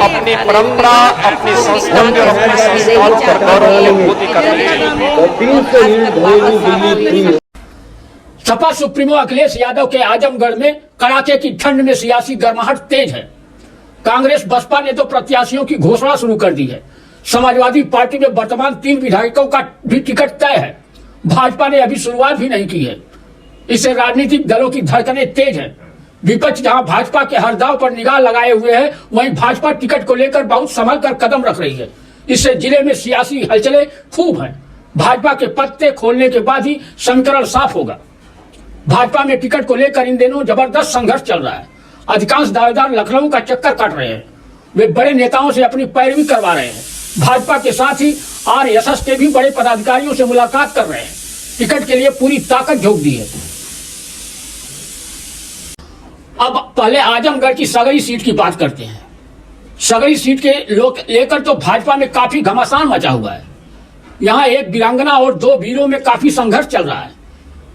अपनी परंपरा, अपनी संस्कृति और अपने संस्कारों पर गौरव की अनुभूति करनी चाहिए। सपा सुप्रीमो अखिलेश यादव के आजमगढ़ में कड़ाके की ठंड में सियासी गर्माहट तेज है। कांग्रेस बसपा ने तो प्रत्याशियों की घोषणा शुरू कर दी है। समाजवादी पार्टी में वर्तमान 3 विधायकों का भी टिकट तय है। भाजपा ने अभी शुरुआत भी नहीं की है। इससे राजनीतिक दलों की धड़कनें तेज है। विपक्ष जहां भाजपा के हर दाव पर निगाह लगाए हुए है, वहीं भाजपा टिकट को लेकर बहुत संभल कर कदम रख रही है। इससे जिले में सियासी हलचलें खूब हैं। भाजपा के पत्ते खोलने के बाद ही समीकरण साफ होगा। भाजपा में टिकट को लेकर इन दिनों जबरदस्त संघर्ष चल रहा है। अधिकांश दावेदार लखनऊ का चक्कर काट रहे हैं। वे बड़े नेताओं से अपनी पैरवी करवा रहे हैं। भाजपा के साथ ही आरएसएस के भी बड़े पदाधिकारियों से मुलाकात कर रहे हैं। टिकट के लिए पूरी ताकत झोंक दी है। अब पहले आजमगढ़ की सगरी सीट की बात करते हैं। सगरी सीट के लोग लेकर तो भाजपा में काफी घमासान मचा हुआ है। यहाँ एक वीरांगना और 2 वीरों में काफी संघर्ष चल रहा है।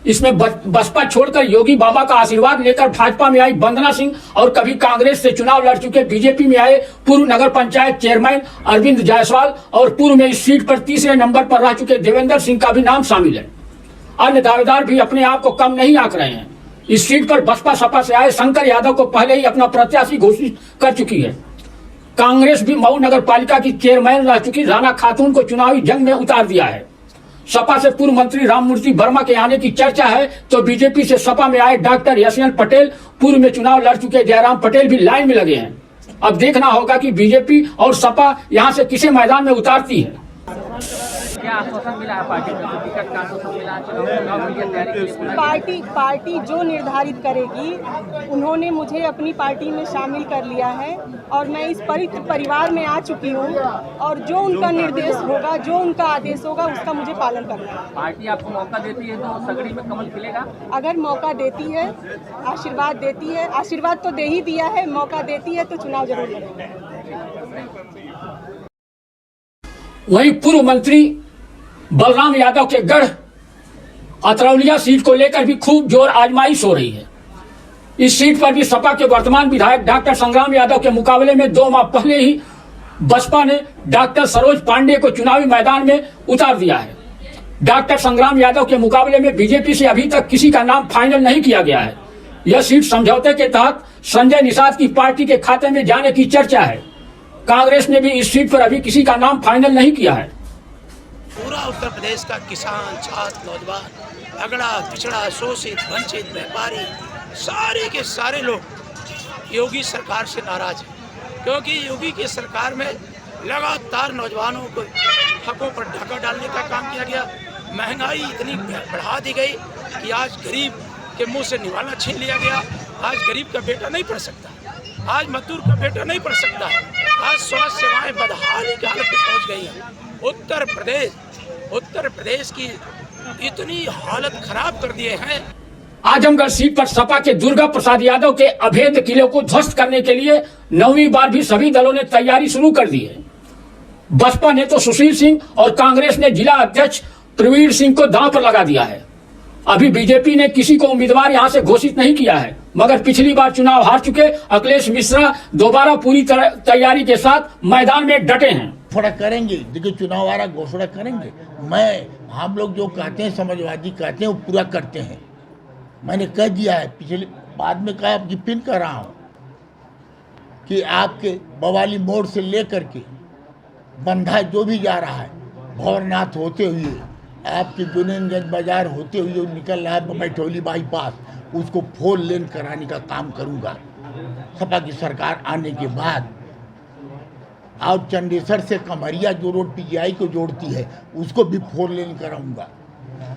इसमें बसपा छोड़कर योगी बाबा का आशीर्वाद लेकर भाजपा में आई वंदना सिंह और कभी कांग्रेस से चुनाव लड़ चुके बीजेपी में आए पूर्व नगर पंचायत चेयरमैन अरविंद जायसवाल और पूर्व में इस सीट पर तीसरे नंबर पर रह चुके देवेंद्र सिंह का भी नाम शामिल है। अन्य दावेदार भी अपने आप को कम नहीं आंक रहे हैं। इस सीट पर बसपा सपा से आए शंकर यादव को पहले ही अपना प्रत्याशी घोषित कर चुकी है। कांग्रेस भी मऊ नगर पालिका की चेयरमैन रह चुकी राणा खातून को चुनावी जंग में उतार दिया है। सपा से पूर्व मंत्री राममूर्ति वर्मा के आने की चर्चा है, तो बीजेपी से सपा में आए डॉक्टर यशवंत पटेल, पूर्व में चुनाव लड़ चुके जयराम पटेल भी लाइन में लगे हैं। अब देखना होगा कि बीजेपी और सपा यहां से किसे मैदान में उतारती है। क्या आश्वासन मिला है पार्टी को? टिकट का आश्वासन मिला है? पार्टी जो निर्धारित करेगी, उन्होंने मुझे अपनी पार्टी में शामिल कर लिया है और मैं इस पवित्र परिवार में आ चुकी हूँ और जो उनका निर्देश होगा, जो उनका आदेश होगा, उसका मुझे पालन करना है। पार्टी आपको मौका देती है तो सगड़ी में कमल खिलेगा? अगर मौका देती है, आशीर्वाद देती है, आशीर्वाद तो दे ही दिया है, मौका देती है तो चुनाव जरूर लड़ेंगे। वहीं पूर्व मंत्री बलराम यादव के गढ़ अतरौलिया सीट को लेकर भी खूब जोर आजमाइश हो रही है। इस सीट पर भी सपा के वर्तमान विधायक डॉक्टर संग्राम यादव के मुकाबले में 2 माह पहले ही बसपा ने डॉक्टर सरोज पांडे को चुनावी मैदान में उतार दिया है। डॉक्टर संग्राम यादव के मुकाबले में बीजेपी से अभी तक किसी का नाम फाइनल नहीं किया गया है। यह सीट समझौते के तहत संजय निषाद की पार्टी के खाते में जाने की चर्चा है। कांग्रेस ने भी इस सीट पर अभी किसी का नाम फाइनल नहीं किया है। पूरा उत्तर प्रदेश का किसान, छात्र, नौजवान, अगड़ा पिछड़ा, शोषित, वंचित, व्यापारी, सारे के सारे लोग योगी सरकार से नाराज हैं, क्योंकि योगी की सरकार में लगातार नौजवानों को हकों पर ढाका डालने का काम किया गया। महंगाई इतनी बढ़ा दी गई कि आज गरीब के मुंह से निवाला छीन लिया गया। आज गरीब का बेटा नहीं पढ़ सकता, आज मजदूर का बेटा नहीं पढ़ सकता, आज स्वास्थ्य सेवाएं बदहाली की हालत में पहुंच गई हैं। उत्तर प्रदेश की इतनी हालत खराब कर दिए हैं। आजमगढ़ सीट पर सपा के दुर्गा प्रसाद यादव के अभेद किले को ध्वस्त करने के लिए 9वीं बार भी सभी दलों ने तैयारी शुरू कर दी है। बसपा ने तो सुशील सिंह और कांग्रेस ने जिला अध्यक्ष प्रवीण सिंह को दांव पर लगा दिया है। अभी बीजेपी ने किसी को उम्मीदवार यहां से घोषित नहीं किया है, मगर पिछली बार चुनाव हार चुके अखिलेश मिश्रा दोबारा पूरी तैयारी के साथ मैदान में डटे हैं। घोषणा करेंगे, देखिए चुनाव आरा घोषणा करेंगे। हम लोग जो कहते हैं, समाजवादी कहते हैं, वो पूरा करते हैं। मैंने कह दिया है, पिछले बाद में कहा, अब पिन कर रहा हूँ कि आपके बवाली मोड़ से लेकर के बंधा जो भी जा रहा है, भंवरनाथ होते हुए आपके जुनेनगंज बाजार होते हुए निकल रहा है मैठौली बाईपास, उसको 4 लेन कराने का काम करूँगा सपा की सरकार आने के बाद। और चंडेसर से कमरिया जो रोड पीजीआई को जोड़ती है, उसको भी 4 लेन कराऊंगा।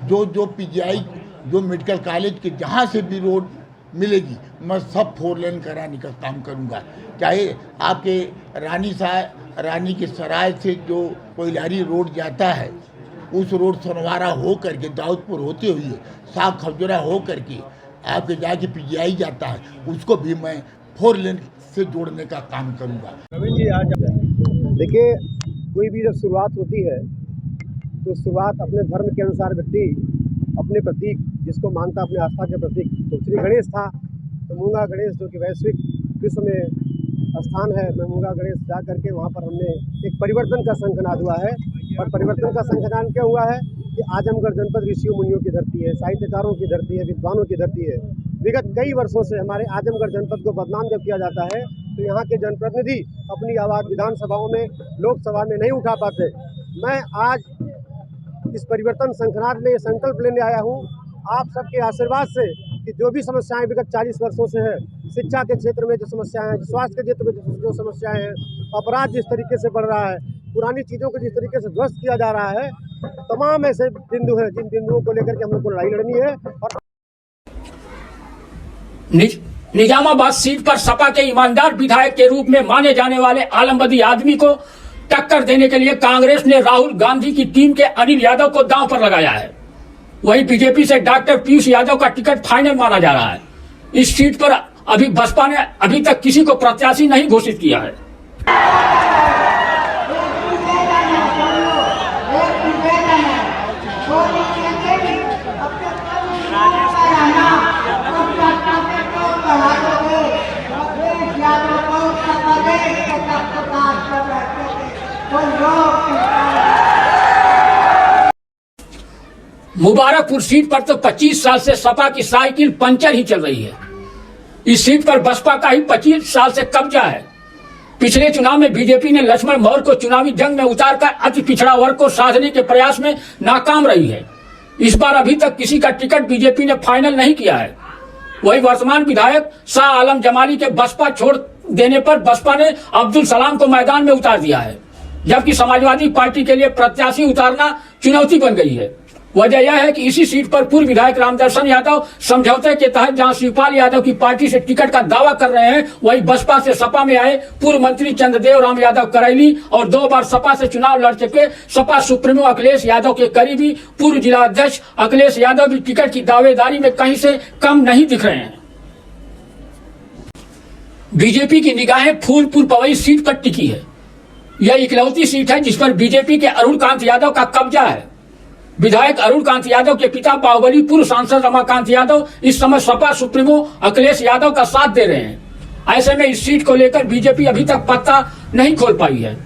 जो पीजीआई, जो मेडिकल कॉलेज के जहाँ से भी रोड मिलेगी, मैं सब 4 लेन कराने का काम करूंगा। चाहे आपके रानी के सराय से जो कोयलारी रोड जाता है, उस रोड सोनवारा हो करके दाऊदपुर होते हुए साग खजूरा हो करके आपके जाके पीजीआई जाता है, उसको भी मैं 4 लेन से जोड़ने का काम करूंगा। देखिए, कोई भी जब शुरुआत होती है तो शुरुआत अपने धर्म के अनुसार व्यक्ति अपने प्रतीक जिसको मानता, अपने आस्था के प्रतीक, तो श्री गणेश था, तो मूंगा गणेश जो कि वैश्विक विश्व में स्थान है महमुगा गणेश जा करके वहाँ पर हमने एक परिवर्तन का शंखनाद हुआ है। और परिवर्तन का शंखनाद क्या हुआ है कि आजमगढ़ जनपद ऋषियों मुनियों की धरती है, साहित्यकारों की धरती है, विद्वानों की धरती है। विगत कई वर्षों से हमारे आजमगढ़ जनपद को बदनाम जब किया जाता है तो यहाँ के जनप्रतिनिधि अपनी आवाज़ विधानसभाओं में, लोकसभा में नहीं उठा पाते। मैं आज इस परिवर्तन शंखनाद में ये संकल्प लेने आया हूँ आप सबके आशीर्वाद से कि जो भी समस्याएं विगत 40 वर्षों से है, शिक्षा के क्षेत्र में जो समस्याएं हैं, स्वास्थ्य के क्षेत्र में जो समस्याएं हैं, अपराध जिस तरीके से बढ़ रहा है, पुरानी चीज़ों को जिस तरीके से ध्वस्त किया जा रहा है, तमाम ऐसे बिंदु हैं जिन बिंदुओं को लेकर के हम लोग को लड़ाई लड़नी है। और निजामाबाद सीट पर सपा के ईमानदार विधायक के रूप में माने जाने वाले आलमबदी आदमी को टक्कर देने के लिए कांग्रेस ने राहुल गांधी की टीम के अनिल यादव को दांव पर लगाया है। वहीं बीजेपी से डॉक्टर पीयूष यादव का टिकट फाइनल माना जा रहा है। इस सीट पर अभी बसपा ने अभी तक किसी को प्रत्याशी नहीं घोषित किया है। मुबारकपुर सीट पर तो 25 साल से सपा की साइकिल पंचर ही चल रही है। इस सीट पर बसपा का ही 25 साल से कब्जा है। पिछले चुनाव में बीजेपी ने लक्ष्मण मौर्य को चुनावी जंग में उतारकर अति पिछड़ा वर्ग को साधने के प्रयास में नाकाम रही है। इस बार अभी तक किसी का टिकट बीजेपी ने फाइनल नहीं किया है। वही वर्तमान विधायक शाह आलम जमाली के बसपा छोड़ देने पर बसपा ने अब्दुल सलाम को मैदान में उतार दिया है, जबकि समाजवादी पार्टी के लिए प्रत्याशी उतारना चुनौती बन गई है। वजह यह है कि इसी सीट पर पूर्व विधायक रामदर्शन यादव समझौते के तहत जहां शिवपाल यादव की पार्टी से टिकट का दावा कर रहे हैं, वहीं बसपा से सपा में आए पूर्व मंत्री चंद्रदेव राम यादव करैली और 2 बार सपा से चुनाव लड़ चुके सपा सुप्रीमो अखिलेश यादव के करीबी पूर्व जिला अध्यक्ष अखिलेश यादव भी टिकट की दावेदारी में कहीं से कम नहीं दिख रहे हैं। बीजेपी की निगाहें फूलपुर पवई सीट पर टिकी है। यह इकलौती सीट है जिस पर बीजेपी के अरुण कांत यादव का कब्जा है। विधायक अरुण कांत यादव के पिता बाहुबली पूर्व सांसद रमाकांत यादव इस समय सपा सुप्रीमो अखिलेश यादव का साथ दे रहे हैं। ऐसे में इस सीट को लेकर बीजेपी अभी तक पत्ता नहीं खोल पाई है।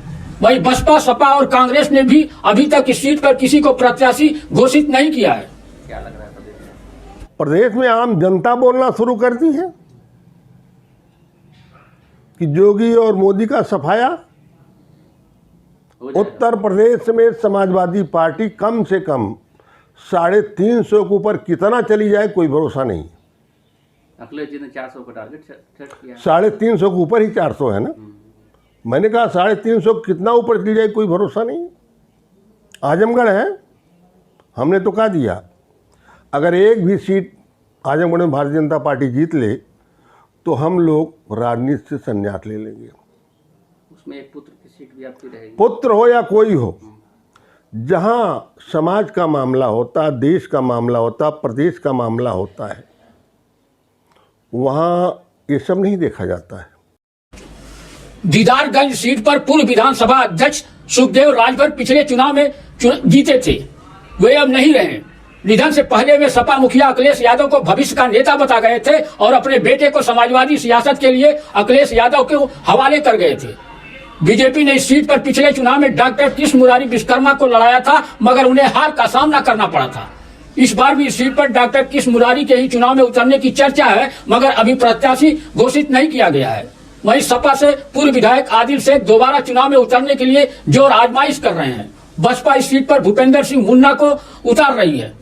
वहीं बसपा, सपा और कांग्रेस ने भी अभी तक इस सीट पर किसी को प्रत्याशी घोषित नहीं किया है। क्या लग रहा है प्रदेश में आम जनता बोलना शुरू कर दी है कि योगी और मोदी का सफाया। उत्तर प्रदेश में समाजवादी पार्टी कम से कम 350 के ऊपर कितना चली जाए कोई भरोसा नहीं। अखिलेश जी ने 400 का टारगेट सेट किया। 350 के ऊपर ही 400 है ना। मैंने कहा 350 कितना ऊपर चली जाए कोई भरोसा नहीं। आजमगढ़ है, हमने तो कहा दिया अगर एक भी सीट आजमगढ़ में भारतीय जनता पार्टी जीत ले तो हम लोग राजनीति से संन्यास ले लेंगे। उसमें एक पुत्र की सीट भी आपकी रहेगी। पुत्र हो या कोई हो, जहां समाज का मामला होता, देश का मामला होता, प्रदेश का मामला होता है, वहां ये सब नहीं देखा जाता है। दीदारगंज सीट पर पूर्व विधानसभा अध्यक्ष सुखदेव राजभर पिछले चुनाव में जीते थे, वे अब नहीं रहे। निधन से पहले वे सपा मुखिया अखिलेश यादव को भविष्य का नेता बता गए थे और अपने बेटे को समाजवादी सियासत के लिए अखिलेश यादव के हवाले कर गए थे। बीजेपी ने इस सीट पर पिछले चुनाव में डॉक्टर कृष्ण मुरारी विश्वकर्मा को लड़ाया था, मगर उन्हें हार का सामना करना पड़ा था। इस बार भी इस सीट पर डॉक्टर कृष्ण मुरारी के ही चुनाव में उतरने की चर्चा है, मगर अभी प्रत्याशी घोषित नहीं किया गया है। वहीं सपा से पूर्व विधायक आदिल शेख दोबारा चुनाव में उतरने के लिए जोर आजमाइश कर रहे हैं। बसपा इस सीट पर भूपेंद्र सिंह मुन्ना को उतार रही है।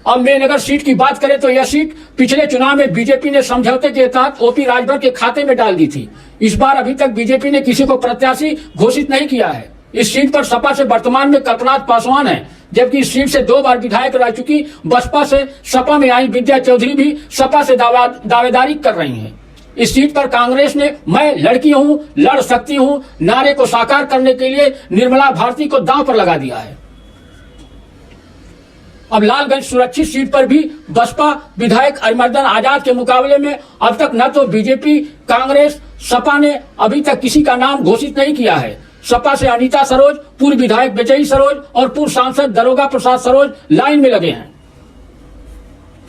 अब मेनगर सीट की बात करें तो यह सीट पिछले चुनाव में बीजेपी ने समझौते के तहत ओपी राजभर के खाते में डाल दी थी। इस बार अभी तक बीजेपी ने किसी को प्रत्याशी घोषित नहीं किया है। इस सीट पर सपा से वर्तमान में कल्पनाथ पासवान है, जबकि इस सीट से 2 बार विधायक रह चुकी बसपा से सपा में आई विद्या चौधरी भी सपा से दावेदारी कर रही हैं। इस सीट पर कांग्रेस ने मैं लड़की हूं, लड़ सकती हूं नारे को साकार करने के लिए निर्मला भारती को दांव पर लगा दिया है। अब लालगंज सुरक्षित सीट पर भी बसपा विधायक अरिमर्दन आजाद के मुकाबले में अब तक न तो बीजेपी, कांग्रेस, सपा ने अभी तक किसी का नाम घोषित नहीं किया है। सपा से अनीता सरोज, पूर्व विधायक विजयी सरोज और पूर्व सांसद दरोगा प्रसाद सरोज लाइन में लगे हैं।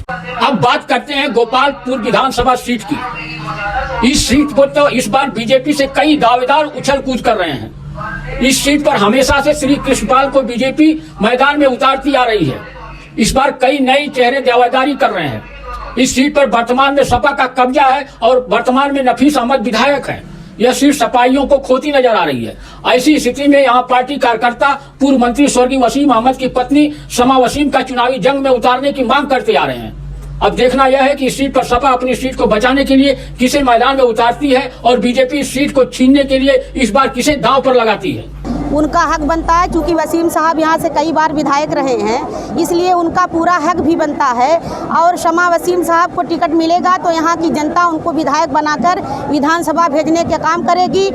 अब बात करते हैं गोपालपुर विधानसभा सीट की। इस सीट पर तो इस बार बीजेपी से कई दावेदार उछल कूद कर रहे हैं। इस सीट पर हमेशा से श्री कृष्णपाल को बीजेपी मैदान में उतारती आ रही है। इस बार कई नए चेहरे दावेदारी कर रहे हैं। इस सीट पर वर्तमान में सपा का कब्जा है और वर्तमान में नफीस अहमद विधायक है। यह सीट सपाइयों को खोती नजर आ रही है। ऐसी स्थिति में यहाँ पार्टी कार्यकर्ता पूर्व मंत्री स्वर्गीय वसीम अहमद की पत्नी शमा वसीम का चुनावी जंग में उतारने की मांग करते आ रहे हैं। अब देखना यह है कि इस सीट पर सपा अपनी सीट को बचाने के लिए किसे मैदान में उतारती है और बीजेपी इस सीट को छीनने के लिए इस बार किसे दांव पर लगाती है। उनका हक बनता है, क्योंकि वसीम साहब यहाँ से कई बार विधायक रहे हैं, इसलिए उनका पूरा हक भी बनता है। और शमा वसीम साहब को टिकट मिलेगा तो यहाँ की जनता उनको विधायक बनाकर विधानसभा भेजने के काम करेगी।